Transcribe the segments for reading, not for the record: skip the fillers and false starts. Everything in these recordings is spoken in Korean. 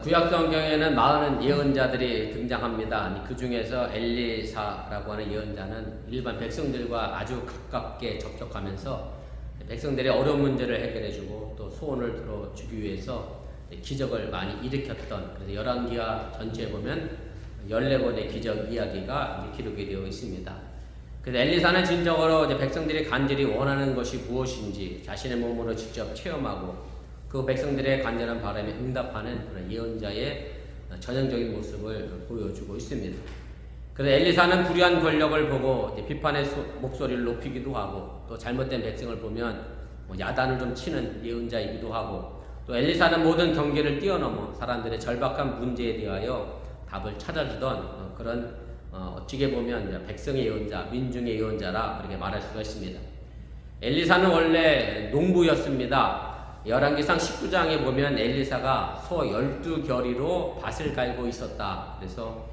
구약 성경에는 많은 예언자들이 등장합니다. 그 중에서 엘리사라고 하는 예언자는 일반 백성들과 아주 가깝게 접촉하면서 백성들의 어려운 문제를 해결해주고 또 소원을 들어주기 위해서 기적을 많이 일으켰던, 그래서 열왕기하 전체에 보면 14번의 기적 이야기가 기록이 되어 있습니다. 그래서 엘리사는 진정으로 백성들이 간절히 원하는 것이 무엇인지 자신의 몸으로 직접 체험하고 그 백성들의 간절한 바람에 응답하는 그런 예언자의 전형적인 모습을 보여주고 있습니다. 그래서 엘리사는 불의한 권력을 보고 비판의 목소리를 높이기도 하고, 또 잘못된 백성을 보면 야단을 좀 치는 예언자이기도 하고, 또 엘리사는 모든 경계를 뛰어넘어 사람들의 절박한 문제에 대하여 답을 찾아주던 그런 어찌게 보면 백성의 예언자, 민중의 예언자라 그렇게 말할 수가 있습니다. 엘리사는 원래 농부였습니다. 열왕기상 19장에 보면 엘리사가 소 12결의로 밭을 갈고 있었다. 그래서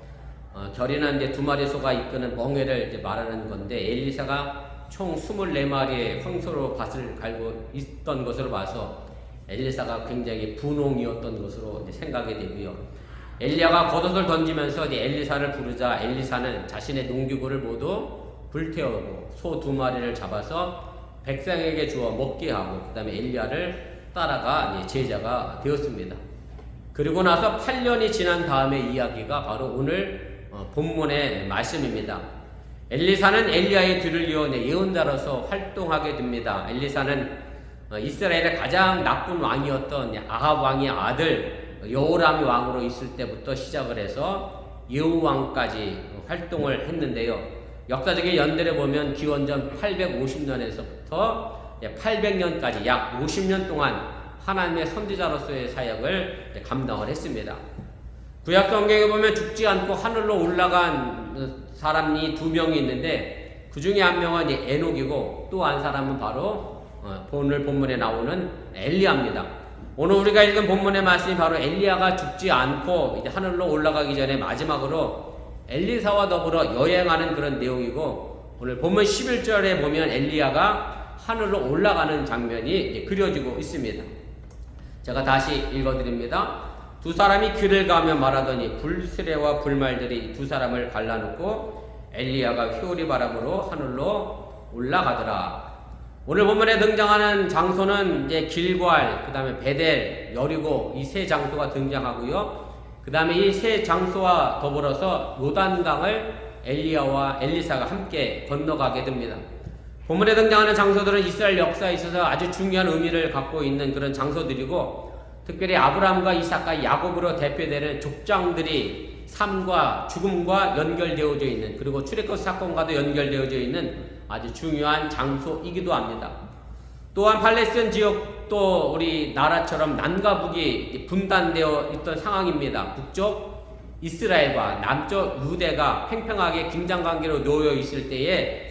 결의는 이제 2마리 소가 이끄는 멍에를 이제 말하는 건데, 엘리사가 총 24마리의 황소로 밭을 갈고 있던 것으로 봐서 엘리사가 굉장히 분홍이었던 것으로 이제 생각이 되고요. 엘리야가 겉옷을 던지면서 이제 엘리사를 부르자 엘리사는 자신의 농기구를 모두 불태우고 소 2마리를 잡아서 백성에게 주어 먹게 하고, 그 다음에 엘리야를 따라가 제자가 되었습니다. 그리고 나서 8년이 지난 다음의 이야기가 바로 오늘 본문의 말씀입니다. 엘리사는 엘리야의 뒤를 이어 예언자로서 활동하게 됩니다. 엘리사는 이스라엘의 가장 나쁜 왕이었던 아합 왕의 아들 여호람이 왕으로 있을 때부터 시작을 해서 예후 왕까지 활동을 했는데요. 역사적인 연대를 보면 기원전 850년에서부터 800년까지 약 50년 동안 하나님의 선지자로서의 사역을 감당을 했습니다. 구약 성경에 보면 죽지 않고 하늘로 올라간 사람이 2명이 있는데, 그 중에 한 명은 에녹이고 또 한 사람은 바로 오늘 본문에 나오는 엘리야입니다. 오늘 우리가 읽은 본문의 말씀이 바로 엘리야가 죽지 않고 이제 하늘로 올라가기 전에 마지막으로 엘리사와 더불어 여행하는 그런 내용이고, 오늘 본문 11절에 보면 엘리야가 하늘로 올라가는 장면이 그려지고 있습니다. 제가 다시 읽어드립니다. 2 사람이 길을 가며 말하더니 불수레와 불말들이 2 사람을 갈라놓고 엘리야가 회오리 바람으로 하늘로 올라가더라. 오늘 본문에 등장하는 장소는 이제 길괄, 그 다음에 베델, 여리고 이 3 장소가 등장하고요. 그 다음에 이 3 장소와 더불어서 요단강을 엘리야와 엘리사가 함께 건너가게 됩니다. 본문에 등장하는 장소들은 이스라엘 역사에 있어서 아주 중요한 의미를 갖고 있는 그런 장소들이고, 특별히 아브라함과 이삭과 야곱으로 대표되는 족장들이 삶과 죽음과 연결되어져 있는, 그리고 출애굽 사건과도 연결되어져 있는 아주 중요한 장소이기도 합니다. 또한 팔레스타인 지역도 우리 나라처럼 남과 북이 분단되어 있던 상황입니다. 북쪽 이스라엘과 남쪽 유대가 팽팽하게 긴장관계로 놓여 있을 때에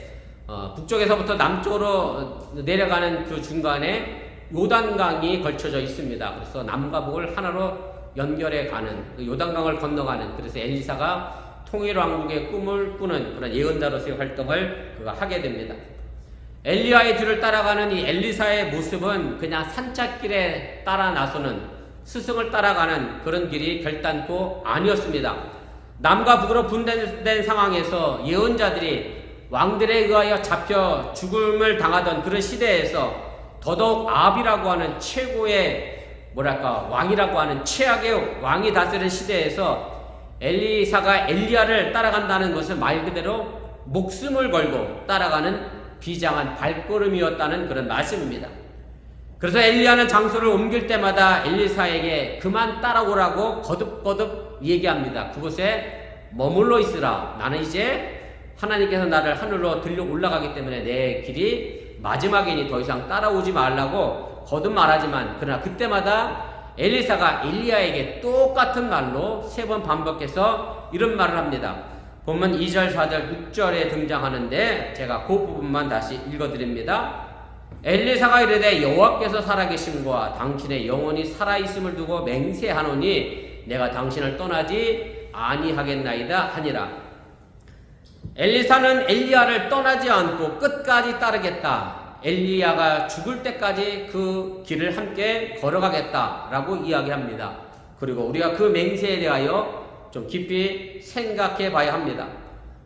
북쪽에서부터 남쪽으로 내려가는 그 중간에 요단강이 걸쳐져 있습니다. 그래서 남과 북을 하나로 연결해 가는, 요단강을 건너가는, 그래서 엘리사가 통일왕국의 꿈을 꾸는 그런 예언자로서의 활동을 그가 하게 됩니다. 엘리야의 뒤를 따라가는 이 엘리사의 모습은 그냥 산책길에 따라 나서는, 스승을 따라가는 그런 길이 결단코 아니었습니다. 남과 북으로 분단된 상황에서 예언자들이 왕들에 의하여 잡혀 죽음을 당하던 그런 시대에서 더더욱 아합이라고 하는 최고의 왕이라고 하는 최악의 왕이 다스리는 시대에서 엘리사가 엘리야를 따라간다는 것은 말 그대로 목숨을 걸고 따라가는 비장한 발걸음이었다는 그런 말씀입니다. 그래서 엘리야는 장소를 옮길 때마다 엘리사에게 그만 따라오라고 거듭거듭 얘기합니다. 그곳에 머물러 있으라. 나는 이제 하나님께서 나를 하늘로 들려 올라가기 때문에 내 길이 마지막이니 더 이상 따라오지 말라고 거듭 말하지만, 그러나 그때마다 엘리사가 엘리야에게 똑같은 말로 3번 반복해서 이런 말을 합니다. 보면 2절, 4절, 6절에 등장하는데 제가 그 부분만 다시 읽어드립니다. 엘리사가 이르되 여호와께서 살아계심과 당신의 영혼이 살아있음을 두고 맹세하노니 내가 당신을 떠나지 아니하겠나이다 하니라. 엘리사는 엘리야를 떠나지 않고 끝까지 따르겠다. 엘리야가 죽을 때까지 그 길을 함께 걸어가겠다라고 이야기합니다. 그리고 우리가 그 맹세에 대하여 좀 깊이 생각해 봐야 합니다.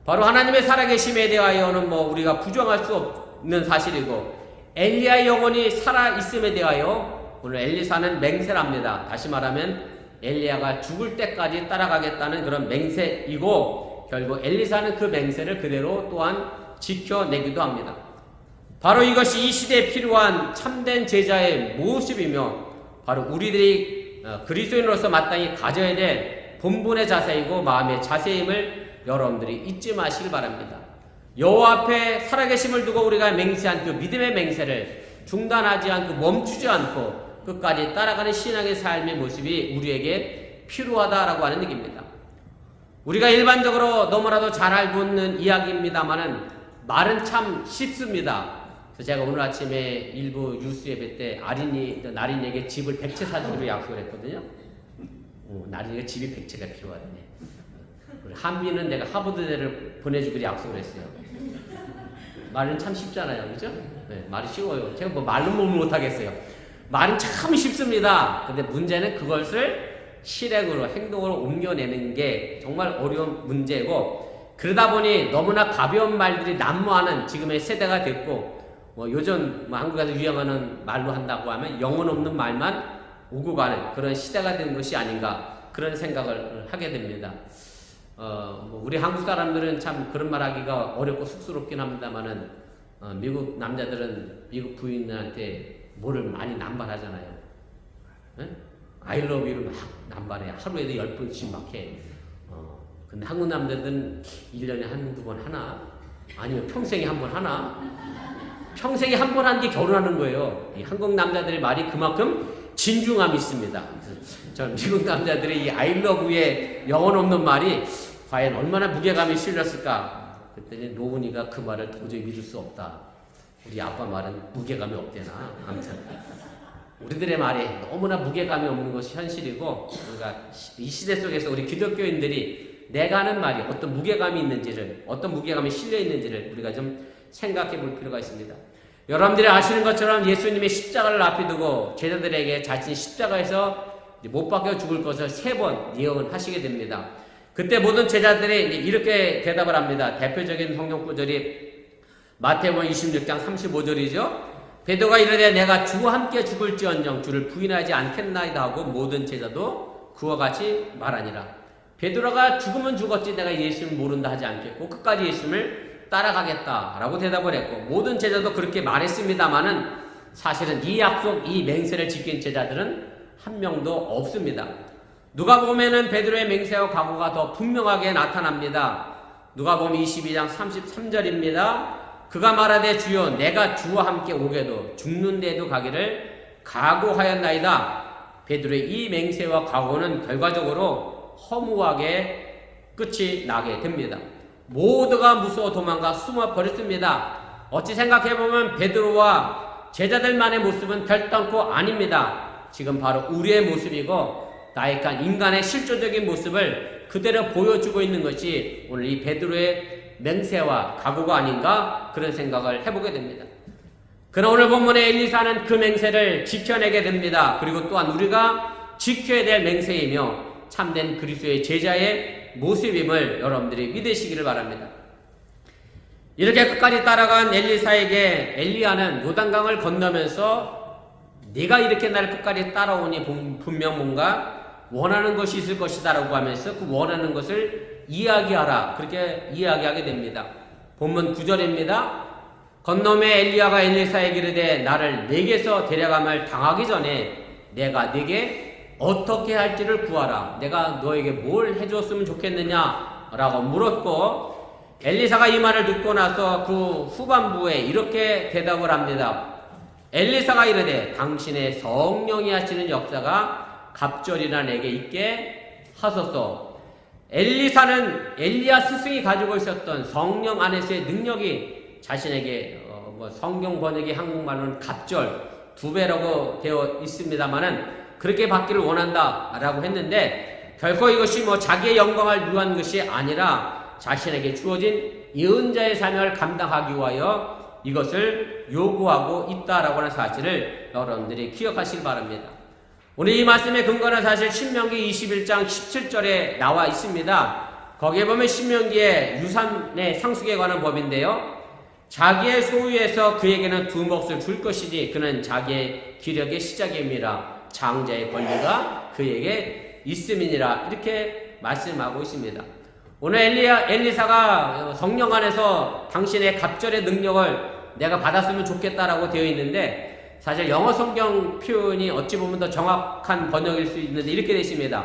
바로 하나님의 살아계심에 대하여는 우리가 부정할 수 없는 사실이고, 엘리야의 영혼이 살아있음에 대하여 오늘 엘리사는 맹세를 합니다. 다시 말하면 엘리야가 죽을 때까지 따라가겠다는 그런 맹세이고, 결국 엘리사는 그 맹세를 그대로 또한 지켜내기도 합니다. 바로 이것이 이 시대에 필요한 참된 제자의 모습이며, 바로 우리들이 그리스도인으로서 마땅히 가져야 될 본분의 자세이고 마음의 자세임을 여러분들이 잊지 마시길 바랍니다. 여호와 앞에 살아계심을 두고 우리가 맹세한 그 믿음의 맹세를 중단하지 않고 멈추지 않고 끝까지 따라가는 신앙의 삶의 모습이 우리에게 필요하다라고 하는 얘기입니다. 우리가 일반적으로 너무나도 잘 알고 있는 이야기입니다만은 말은 참 쉽습니다. 그래서 제가 오늘 아침에 일부 뉴스 예배 때 나린이에게 집을 100채 사주기로 약속을 했거든요. 나린이가 집이 100채가 필요하다네. 한미는 내가 하버드대를 보내주기로 약속을 했어요. 말은 참 쉽잖아요, 그죠? 네, 말이 쉬워요. 제가 말로 못하겠어요. 말은 참 쉽습니다. 근데 문제는 그것을 실행으로, 행동으로 옮겨내는 게 정말 어려운 문제고, 그러다 보니 너무나 가벼운 말들이 난무하는 지금의 세대가 됐고, 요즘 한국에서 유행하는 말로 한다고 하면 영혼 없는 말만 오고 가는 그런 시대가 된 것이 아닌가, 그런 생각을 하게 됩니다. 우리 한국 사람들은 참 그런 말 하기가 어렵고 쑥스럽긴 합니다만은, 미국 남자들은 미국 부인한테 뭐를 많이 남발하잖아요. 네? I love you를 막 남발해. 하루에도 10번씩 막 해. 근데 한국 남자들은 1년에 한두 번 하나? 아니면 평생에 한 번 하나? 평생에 한 번 한 게 결혼하는 거예요. 이 한국 남자들의 말이 그만큼 진중함이 있습니다. 저는 미국 남자들의 이 I love you의 영혼 없는 말이 과연 얼마나 무게감이 실렸을까? 그랬더니 노은이가 그 말을 도저히 믿을 수 없다. 우리 아빠 말은 무게감이 없대나. 아무튼 우리들의 말이 너무나 무게감이 없는 것이 현실이고, 우리가 이 시대 속에서 우리 기독교인들이 내가 하는 말이 어떤 무게감이 있는지를, 어떤 무게감이 실려 있는지를 우리가 좀 생각해 볼 필요가 있습니다. 여러분들이 아시는 것처럼 예수님이 십자가를 앞에 두고 제자들에게 자신이 십자가에서 못 박혀 죽을 것을 3번 예언을 하시게 됩니다. 그때 모든 제자들이 이렇게 대답을 합니다. 대표적인 성경 구절이 마태복음 26장 35절이죠. 베드로가 이르되 내가 주와 함께 죽을지언정 주를 부인하지 않겠나이다 하고 모든 제자도 그와 같이 말하니라. 베드로가 죽으면 죽었지 내가 예수님을 모른다 하지 않겠고 끝까지 예수님을 따라가겠다라고 대답을 했고, 모든 제자도 그렇게 말했습니다마는 사실은 이 약속, 이 맹세를 지킨 제자들은 한 명도 없습니다. 누가복음에는 베드로의 맹세와 각오가 더 분명하게 나타납니다. 누가복음 22장 33절입니다. 그가 말하되 주여 내가 주와 함께 오게도 죽는 데도 가기를 각오하였나이다. 베드로의 이 맹세와 각오는 결과적으로 허무하게 끝이 나게 됩니다. 모두가 무서워 도망가 숨어 버렸습니다. 어찌 생각해보면 베드로와 제자들만의 모습은 결단코 아닙니다. 지금 바로 우리의 모습이고 나약한 인간의 실존적인 모습을 그대로 보여주고 있는 것이 오늘 이 베드로의 맹세와 각오가 아닌가, 그런 생각을 해보게 됩니다. 그러나 오늘 본문의 엘리사는 그 맹세를 지켜내게 됩니다. 그리고 또한 우리가 지켜야 될 맹세이며 참된 그리스도의 제자의 모습임을 여러분들이 믿으시기를 바랍니다. 이렇게 끝까지 따라간 엘리사에게 엘리야는 요단강을 건너면서 네가 이렇게 나를 끝까지 따라오니 분명 뭔가 원하는 것이 있을 것이다 라고 하면서 그 원하는 것을 이야기하라, 그렇게 이야기하게 됩니다. 본문 9절입니다. 건너매 엘리야가 엘리사에게 이르되 나를 내게서 데려감을 당하기 전에 내가 네게 어떻게 할지를 구하라. 내가 너에게 뭘 해줬으면 좋겠느냐 라고 물었고, 엘리사가 이 말을 듣고 나서 그 후반부에 이렇게 대답을 합니다. 엘리사가 이르되 당신의 성령이 하시는 역사가 갑절이나 내게 있게 하소서. 엘리사는 엘리야 스승이 가지고 있었던 성령 안에서의 능력이 자신에게 성경 번역이 한국말로는 갑절 2배라고 되어 있습니다만은 그렇게 받기를 원한다라고 했는데, 결코 이것이 자기의 영광을 위한 것이 아니라 자신에게 주어진 예언자의 사명을 감당하기 위하여 이것을 요구하고 있다라고 하는 사실을 여러분들이 기억하시기 바랍니다. 오늘 이 말씀의 근거는 사실 신명기 21장 17절에 나와 있습니다. 거기에 보면 신명기의 유산의 상속에 관한 법인데요. 자기의 소유에서 그에게는 두 몫을 줄 것이니 그는 자기의 기력의 시작임이라. 장자의 권리가 그에게 있음이니라. 이렇게 말씀하고 있습니다. 오늘 엘리사가 성령 안에서 당신의 갑절의 능력을 내가 받았으면 좋겠다라고 되어 있는데, 사실 영어 성경 표현이 어찌 보면 더 정확한 번역일 수 있는데 이렇게 되어 있습니다.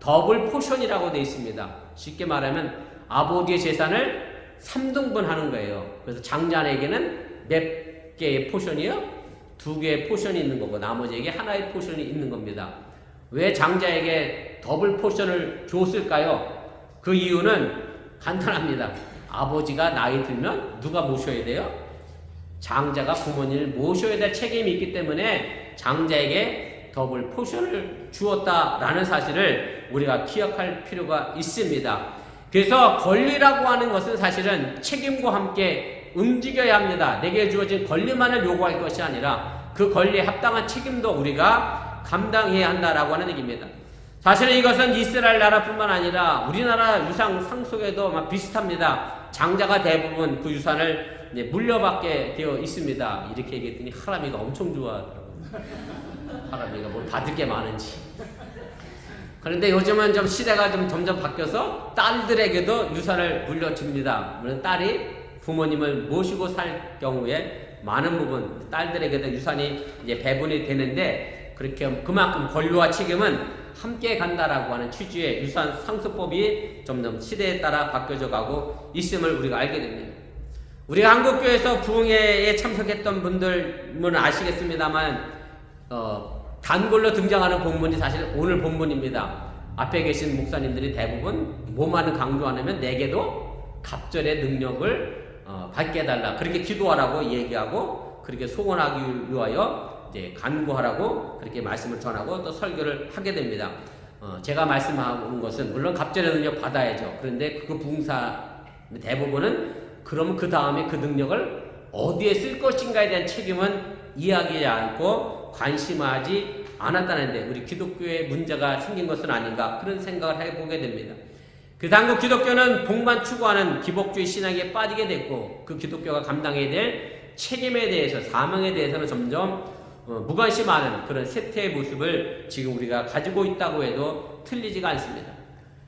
더블 포션이라고 되어 있습니다. 쉽게 말하면 아버지의 재산을 3등분 하는 거예요. 그래서 장자에게는 몇 개의 포션이요? 2개의 포션이 있는 거고 나머지에게 하나의 포션이 있는 겁니다. 왜 장자에게 더블 포션을 줬을까요? 그 이유는 간단합니다. 아버지가 나이 들면 누가 모셔야 돼요? 장자가 부모님을 모셔야 될 책임이 있기 때문에 장자에게 더블 포션을 주었다라는 사실을 우리가 기억할 필요가 있습니다. 그래서 권리라고 하는 것은 사실은 책임과 함께 움직여야 합니다. 내게 주어진 권리만을 요구할 것이 아니라 그 권리에 합당한 책임도 우리가 감당해야 한다라고 하는 얘기입니다. 사실은 이것은 이스라엘 나라뿐만 아니라 우리나라 유산 상속에도 비슷합니다. 장자가 대부분 그 유산을 물려받게 되어 있습니다. 이렇게 얘기했더니 하람이가 엄청 좋아하더라고요. 하람이가 뭘 받을 게 많은지. 그런데 요즘은 좀 시대가 좀 점점 바뀌어서 딸들에게도 유산을 물려줍니다. 물론 딸이 부모님을 모시고 살 경우에 많은 부분 딸들에게도 유산이 이제 배분이 되는데, 그렇게 그만큼 권리와 책임은 함께 간다라고 하는 취지의 유산 상속법이 점점 시대에 따라 바뀌어져 가고 있음을 우리가 알게 됩니다. 우리가 한국교회에서 부흥회에 참석했던 분들은 아시겠습니다만 단골로 등장하는 본문이 사실 오늘 본문입니다. 앞에 계신 목사님들이 대부분 뭐만은 강조 안 하면 내게도 갑절의 능력을 받게 해달라, 그렇게 기도하라고 얘기하고 그렇게 소원하기 위하여 이제 간구하라고 그렇게 말씀을 전하고 또 설교를 하게 됩니다. 제가 말씀하는 것은 물론 갑절의 능력 받아야죠. 그런데 그 부흥사 대부분은 그럼 그 다음에 그 능력을 어디에 쓸 것인가에 대한 책임은 이야기하지 않고 관심하지 않았다는데, 우리 기독교에 문제가 생긴 것은 아닌가 그런 생각을 해보게 됩니다. 그 당국 기독교는 복만 추구하는 기복주의 신앙에 빠지게 됐고, 그 기독교가 감당해야 될 책임에 대해서, 사명에 대해서는 점점 무관심하는 그런 쇠퇴의 모습을 지금 우리가 가지고 있다고 해도 틀리지가 않습니다.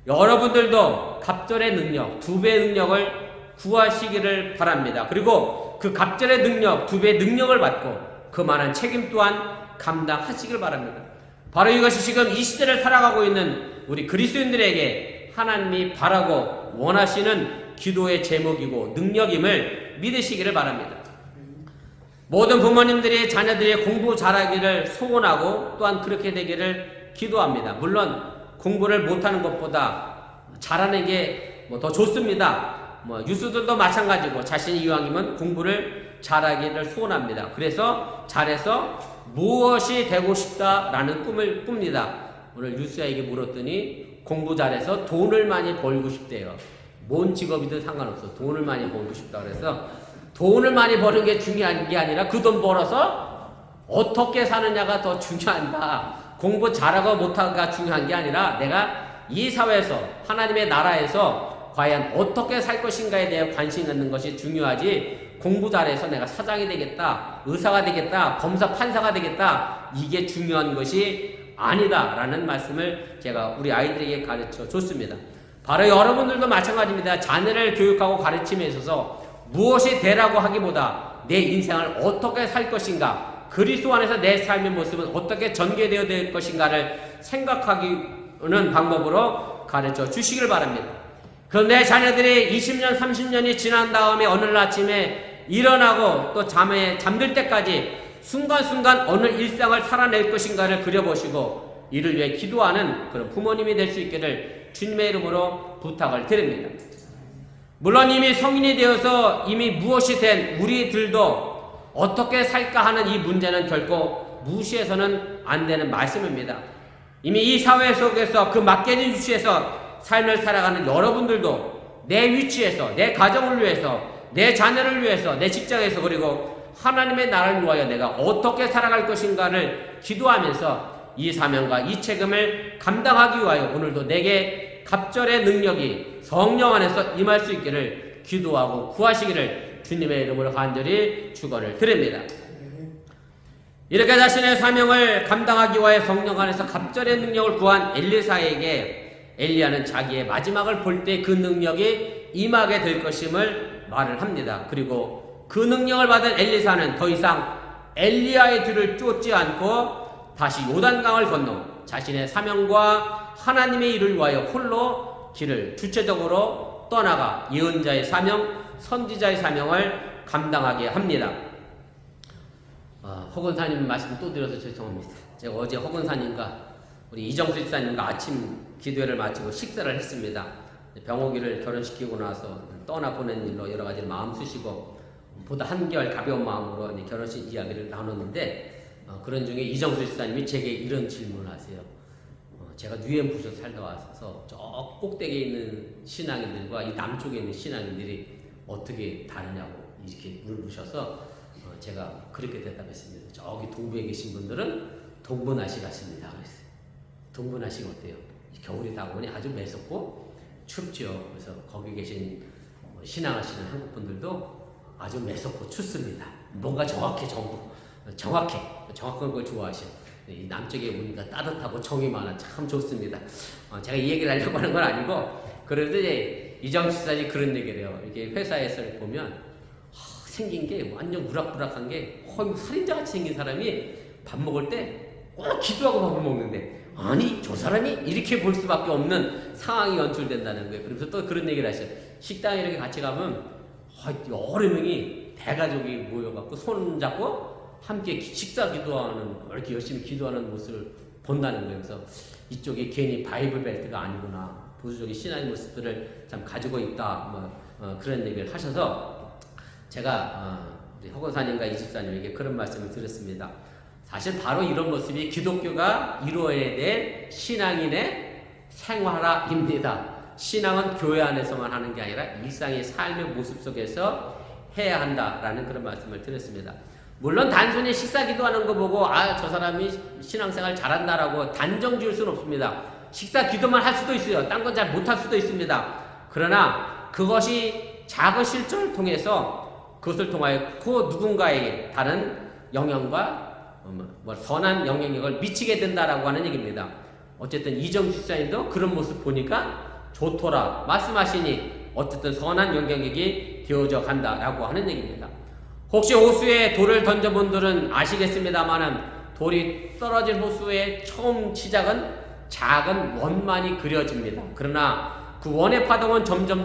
여러분들도 갑절의 능력, 2배의 능력을 구하시기를 바랍니다. 그리고 그 갑절의 능력, 2배의 능력을 받고 그만한 책임 또한 감당하시길 바랍니다. 바로 이것이 지금 이 시대를 살아가고 있는 우리 그리스도인들에게 하나님이 바라고 원하시는 기도의 제목이고 능력임을 믿으시기를 바랍니다. 모든 부모님들이 자녀들이 공부 잘하기를 소원하고 또한 그렇게 되기를 기도합니다. 물론 공부를 못하는 것보다 잘하는 게 더 좋습니다. 유수들도 마찬가지고 자신이 이왕이면 공부를 잘하기를 소원합니다. 그래서 잘해서 무엇이 되고 싶다라는 꿈을 꿉니다. 오늘 유수야에게 물었더니 공부 잘해서 돈을 많이 벌고 싶대요. 뭔 직업이든 상관없어. 돈을 많이 벌고 싶다. 그래서 돈을 많이 버는 게 중요한 게 아니라 그 돈 벌어서 어떻게 사느냐가 더 중요하다. 공부 잘하고 못하고가 중요한 게 아니라 내가 이 사회에서, 하나님의 나라에서 과연 어떻게 살 것인가에 대해 관심 갖는 것이 중요하지, 공부 잘해서 내가 사장이 되겠다, 의사가 되겠다, 검사 판사가 되겠다, 이게 중요한 것이 아니다 라는 말씀을 제가 우리 아이들에게 가르쳐 줬습니다. 바로 여러분들도 마찬가지입니다. 자녀를 교육하고 가르침에 있어서 무엇이 되라고 하기보다 내 인생을 어떻게 살 것인가, 그리스도 안에서 내 삶의 모습은 어떻게 전개되어야 될 것인가를 생각하는 방법으로 가르쳐 주시길 바랍니다. 그런데 자녀들이 20년, 30년이 지난 다음에 어느 날 아침에 일어나고 또 잠들 때까지 순간순간 어느 일상을 살아낼 것인가를 그려보시고 이를 위해 기도하는 그런 부모님이 될 수 있기를 주님의 이름으로 부탁을 드립니다. 물론 이미 성인이 되어서 이미 무엇이 된 우리들도 어떻게 살까 하는 이 문제는 결코 무시해서는 안 되는 말씀입니다. 이미 이 사회 속에서 그 맡겨진 위치에서 삶을 살아가는 여러분들도 내 위치에서, 내 가정을 위해서, 내 자녀를 위해서, 내 직장에서, 그리고 하나님의 나라를 위하여 내가 어떻게 살아갈 것인가를 기도하면서 이 사명과 이 책임을 감당하기 위하여 오늘도 내게 갑절의 능력이 성령 안에서 임할 수 있기를 기도하고 구하시기를 주님의 이름으로 간절히 축원을 드립니다. 이렇게 자신의 사명을 감당하기 위하여 성령 안에서 갑절의 능력을 구한 엘리사에게 엘리야는 자기의 마지막을 볼 때 그 능력이 임하게 될 것임을 말을 합니다. 그리고 그 능력을 받은 엘리사는 더 이상 엘리야의 뒤를 쫓지 않고 다시 요단강을 건너 자신의 사명과 하나님의 일을 위하여 홀로 길을 주체적으로 떠나가 예언자의 사명, 선지자의 사명을 감당하게 합니다. 허건사님 말씀 또 드려서 죄송합니다. 제가 어제 허건사님과 우리 이정수 집사님과 아침 기도회를 마치고 식사를 했습니다. 병옥이를 결혼시키고 나서 떠나보낸 일로 여러 가지 마음 쓰시고 보다 한결 가벼운 마음으로 결혼식 이야기를 나눴는데 그런 중에 이정수 집사님이 제게 이런 질문을 하세요. 제가 뉴엠부에서 살다 와서 저 꼭대기에 있는 신앙인들과 이 남쪽에 있는 신앙인들이 어떻게 다르냐고 이렇게 물으셔서 제가 그렇게 대답했습니다. 저기 동부에 계신 분들은 동부나시 같습니다. 그랬어요. 동부나시가 어때요? 겨울이 다가오니 아주 매섭고 춥죠. 그래서 거기 계신 신앙하시는 한국 분들도 아주 매섭고 춥습니다. 뭔가 정확한 걸 좋아하셔. 이 남쪽에 오니까 따뜻하고 정이 많아 참 좋습니다. 제가 이 얘기를 하려고 하는 건 아니고 그래도 이제 이정수 집사님이 그런 얘기를 해요. 이게 회사에서 보면 생긴 게 완전 우락부락한 게 거의 살인자같이 생긴 사람이 밥 먹을 때 꼭 기도하고 밥을 먹는데 아니 저 사람이 이렇게 볼 수밖에 없는 상황이 연출된다는 거예요. 그래서 또 그런 얘기를 하셔요. 식당에 이렇게 같이 가면 여러 명이 대가족이 모여갖고 손 잡고 함께 식사 기도하는 이렇게 열심히 기도하는 모습을 본다는 거예요. 그래서 이쪽이 괜히 바이블 벨트가 아니구나 보수적인 신앙의 모습들을 참 가지고 있다 그런 얘기를 하셔서 제가 우리 허건사님과 이 집사님에게 그런 말씀을 드렸습니다. 사실 바로 이런 모습이 기독교가 이루어야 될 신앙인의 생활화입니다. 신앙은 교회 안에서만 하는 게 아니라 일상의 삶의 모습 속에서 해야 한다라는 그런 말씀을 드렸습니다. 물론 단순히 식사 기도하는 거 보고 저 사람이 신앙생활 잘한다라고 단정 지을 수는 없습니다. 식사 기도만 할 수도 있어요. 딴 건 잘 못할 수도 있습니다. 그러나 그것이 작은 실천을 통해서 그것을 통하여 그 누군가에게 다른 영향과 선한 영향력을 미치게 된다라고 하는 얘기입니다. 어쨌든 이정수 집사님도 그런 모습 보니까 좋더라 말씀하시니 어쨌든 선한 영향력이 되어져 간다라고 하는 얘기입니다. 혹시 호수에 돌을 던져본 분들은 아시겠습니다만은 돌이 떨어진 호수의 처음 시작은 작은 원만이 그려집니다. 그러나 그 원의 파동은 점점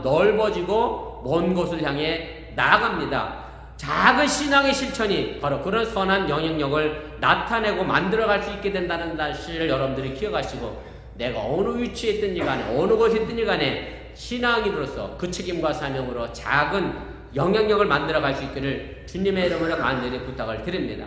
넓어지고 먼 곳을 향해 나아갑니다. 작은 신앙의 실천이 바로 그런 선한 영향력을 나타내고 만들어갈 수 있게 된다는 사실을 여러분들이 기억하시고 내가 어느 위치에 있든지 간에 어느 곳에 있든지 간에 신앙인으로서 그 책임과 사명으로 작은 영향력을 만들어갈 수 있기를 주님의 이름으로 간절히 부탁을 드립니다.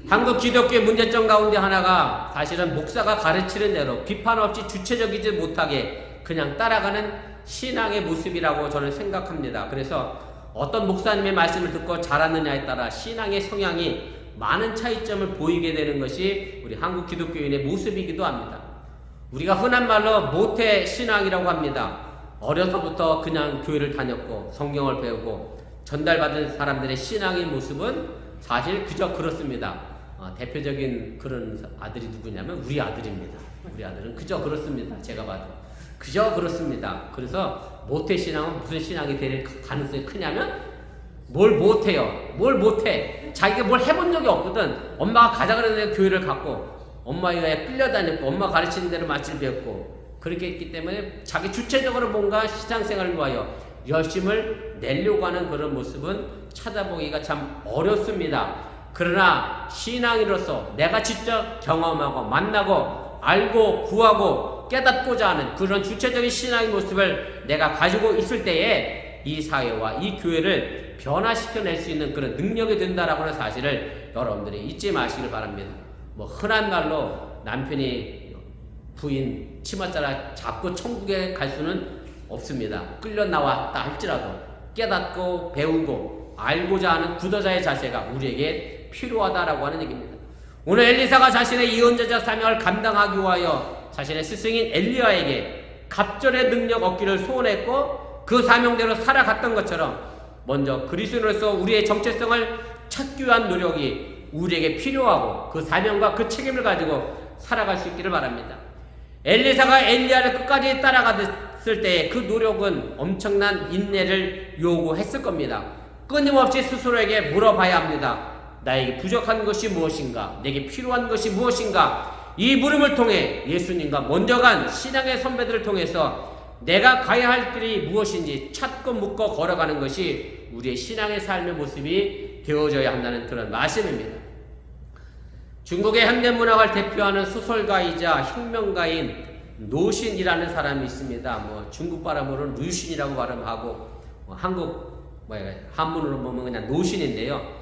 한국 기독교의 문제점 가운데 하나가 사실은 목사가 가르치는 대로 비판 없이 주체적이지 못하게 그냥 따라가는 신앙의 모습이라고 저는 생각합니다. 그래서 어떤 목사님의 말씀을 듣고 자랐느냐에 따라 신앙의 성향이 많은 차이점을 보이게 되는 것이 우리 한국 기독교인의 모습이기도 합니다. 우리가 흔한 말로 모태 신앙이라고 합니다. 어려서부터 그냥 교회를 다녔고 성경을 배우고 전달받은 사람들의 신앙의 모습은 사실 그저 그렇습니다. 대표적인 그런 아들이 누구냐면 우리 아들입니다. 우리 아들은 그저 그렇습니다. 제가 봐도 그저 그렇습니다. 그래서 모태신앙은 무슨 신앙이 될 가능성이 크냐면 뭘 못해요. 뭘 못해. 자기가 뭘 해본 적이 없거든. 엄마가 가자 그러는데 교회를 갔고 엄마에 끌려다녔고 엄마 가르치는 대로 마치를 배웠고 그렇게 했기 때문에 자기 주체적으로 뭔가 신앙생활을 위하여 열심을 내려고 하는 그런 모습은 찾아보기가 참 어렵습니다. 그러나 신앙인으로서 내가 직접 경험하고 만나고 알고 구하고 깨닫고자 하는 그런 주체적인 신앙의 모습을 내가 가지고 있을 때에 이 사회와 이 교회를 변화시켜낼 수 있는 그런 능력이 된다라고 하는 사실을 여러분들이 잊지 마시길 바랍니다. 흔한 말로 남편이 부인 치맛자락 잡고 천국에 갈 수는 없습니다. 끌려 나왔다 할지라도 깨닫고 배우고 알고자 하는 구도자의 자세가 우리에게 필요하다라고 하는 얘기입니다. 오늘 엘리사가 자신의 예언자적 사명을 감당하기 위하여 자신의 스승인 엘리야에게 갑절의 능력 얻기를 소원했고 그 사명대로 살아갔던 것처럼 먼저 그리스도인으로서 우리의 정체성을 찾기 위한 노력이 우리에게 필요하고 그 사명과 그 책임을 가지고 살아갈 수 있기를 바랍니다. 엘리사가 엘리야를 끝까지 따라갔을 때 그 노력은 엄청난 인내를 요구했을 겁니다. 끊임없이 스스로에게 물어봐야 합니다. 나에게 부족한 것이 무엇인가? 내게 필요한 것이 무엇인가? 이 물음을 통해 예수님과 먼저 간 신앙의 선배들을 통해서 내가 가야 할 길이 무엇인지 찾고 묻고 걸어가는 것이 우리의 신앙의 삶의 모습이 되어져야 한다는 그런 말씀입니다. 중국의 현대문학을 대표하는 소설가이자 혁명가인 노신이라는 사람이 있습니다. 중국 발음으로는 류신이라고 발음하고 한문으로 보면 그냥 노신인데요.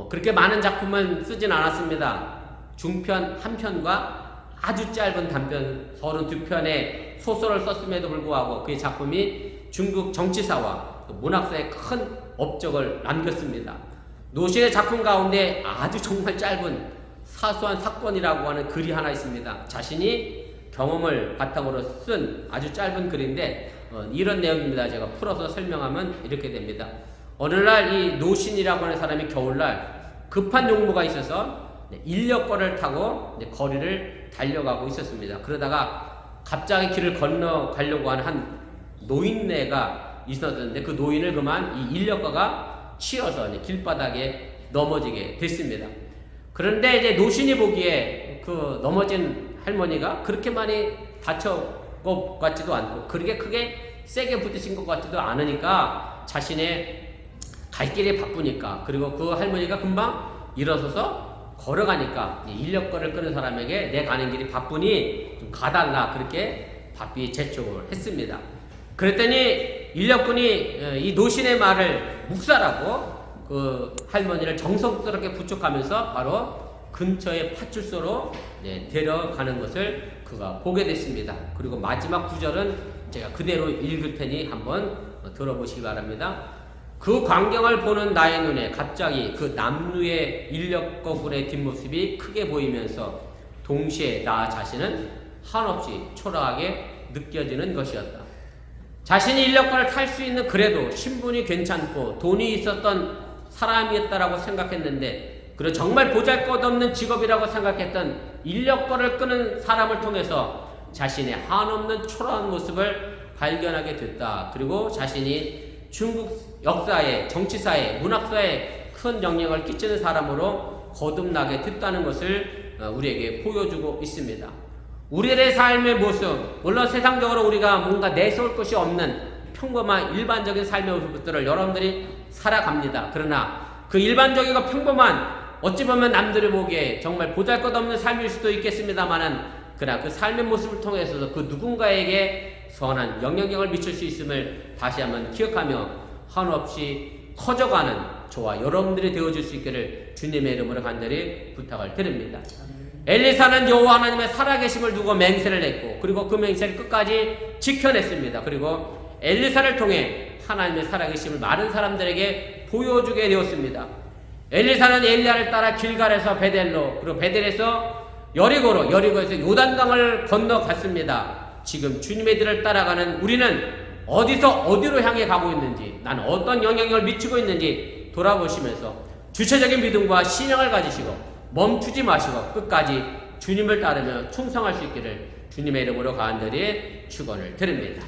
그렇게 많은 작품은 쓰진 않았습니다. 중편 한 편과 아주 짧은 단편 32편의 소설을 썼음에도 불구하고 그의 작품이 중국 정치사와 문학사에 큰 업적을 남겼습니다. 노신의 작품 가운데 아주 정말 짧은 사소한 사건이라고 하는 글이 하나 있습니다. 자신이 경험을 바탕으로 쓴 아주 짧은 글인데 이런 내용입니다. 제가 풀어서 설명하면 이렇게 됩니다. 어느 날 이 노신이라고 하는 사람이 겨울날 급한 용무가 있어서 인력거를 타고 거리를 달려가고 있었습니다. 그러다가 갑자기 길을 건너가려고 하는 한 노인네가 있었는데 그 노인을 그만 이 인력거가 치여서 길바닥에 넘어지게 됐습니다. 그런데 이제 노신이 보기에 그 넘어진 할머니가 그렇게 많이 다쳐 것 같지도 않고 그렇게 크게 세게 부딪힌 것 같지도 않으니까 자신의 갈 길이 바쁘니까 그리고 그 할머니가 금방 일어서서 걸어가니까 인력거를 끄는 사람에게 내 가는 길이 바쁘니 좀 가달라 그렇게 바삐 재촉을 했습니다. 그랬더니 인력군이 이 노신의 말을 묵살하고 그 할머니를 정성스럽게 부축하면서 바로 근처의 파출소로 데려가는 것을 그가 보게 됐습니다. 그리고 마지막 구절은 제가 그대로 읽을 테니 한번 들어보시기 바랍니다. 그 광경을 보는 나의 눈에 갑자기 그 남루의 인력거군의 뒷모습이 크게 보이면서 동시에 나 자신은 한없이 초라하게 느껴지는 것이었다. 자신이 인력거를 탈 수 있는 그래도 신분이 괜찮고 돈이 있었던 사람이었다라고 생각했는데 그리고 정말 보잘것없는 직업이라고 생각했던 인력거를 끄는 사람을 통해서 자신의 한없는 초라한 모습을 발견하게 됐다. 그리고 자신이 중국 역사에, 정치사에, 문학사에 큰 영향을 끼치는 사람으로 거듭나게 됐다는 것을 우리에게 보여주고 있습니다. 우리의 삶의 모습, 물론 세상적으로 우리가 뭔가 내세울 것이 없는 평범한 일반적인 삶의 모습들을 여러분들이 살아갑니다. 그러나 그 일반적이고 평범한 어찌 보면 남들이 보기에 정말 보잘것없는 삶일 수도 있겠습니다만은 그러나 그 삶의 모습을 통해서도 그 누군가에게 선한 영향력을 미칠 수 있음을 다시 한번 기억하며 한없이 커져가는 저와 여러분들이 되어줄 수 있기를 주님의 이름으로 간절히 부탁을 드립니다. 엘리사는 여호와 하나님의 살아계심을 두고 맹세를 했고 그리고 그 맹세를 끝까지 지켜냈습니다. 그리고 엘리사를 통해 하나님의 살아계심을 많은 사람들에게 보여주게 되었습니다. 엘리사는 엘리야를 따라 길갈에서 베델로 그리고 베델에서 여리고로 여리고에서 요단강을 건너갔습니다. 지금 주님의 길을 따라가는 우리는 어디서 어디로 향해 가고 있는지 나는 어떤 영향력을 미치고 있는지 돌아보시면서 주체적인 믿음과 신앙을 가지시고 멈추지 마시고 끝까지 주님을 따르며 충성할 수 있기를 주님의 이름으로 간절히 축원을 드립니다.